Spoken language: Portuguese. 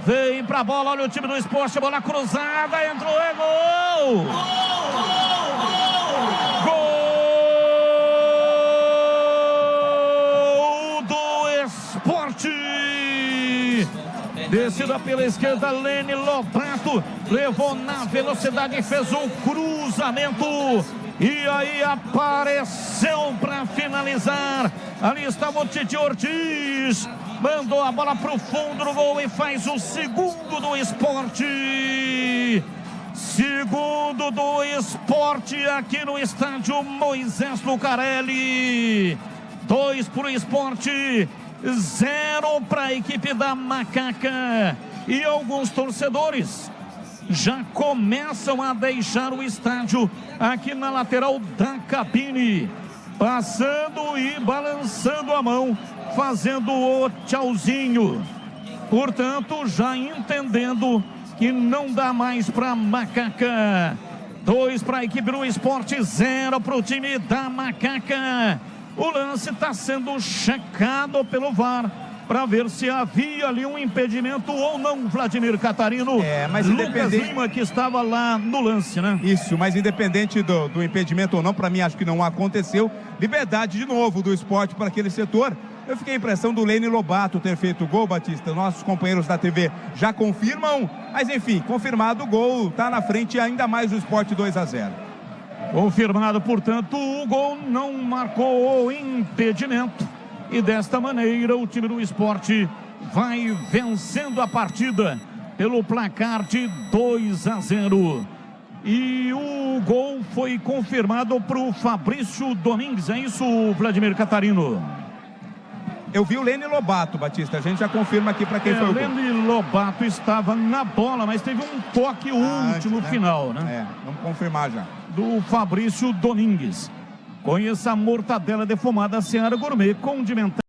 Vem pra bola, olha o time do Sport, bola cruzada, entrou, é gol! Gol do Sport! Descida pela esquerda, Lene Lobato levou na velocidade, fez o cruzamento e aí apareceu para finalizar. Ali estava o Titi Ortiz, mandou a bola para o fundo do gol e faz o segundo do Sport. Segundo do Sport aqui no estádio Moisés Lucarelli. 2 para o Sport, 0 para a equipe da Macaca. E alguns torcedores já começam a deixar o estádio aqui na lateral da cabine, passando e balançando a mão, fazendo o tchauzinho. Portanto, já entendendo que não dá mais para Macaca. 2 para a equipe do Sport, 0 para o time da Macaca. O lance está sendo checado pelo VAR para ver se havia ali um impedimento ou não, Vladimir Catarino. Mas Lucas Lima que estava lá no lance, né? Isso, mas independente do impedimento ou não, para mim acho que não aconteceu. Liberdade de novo do Sport para aquele setor. Eu fiquei a impressão do Lene Lobato ter feito o gol, Batista. Nossos companheiros da TV já confirmam, mas enfim, confirmado o gol, tá na frente ainda mais o Sport 2-0. Confirmado, portanto, o gol não marcou o impedimento. E desta maneira o time do Sport vai vencendo a partida pelo placar de 2-0. E o gol foi confirmado para o Fabrício Domingues, é isso, Vladimir Catarino? Eu vi o Lene Lobato, Batista, a gente já confirma aqui para quem foi o gol. Lene Lobato estava na bola, mas teve um toque último, né? Final, né? Vamos confirmar já. Do Fabrício Domingues. Conheça a mortadela defumada Seara Gourmet, condimentada.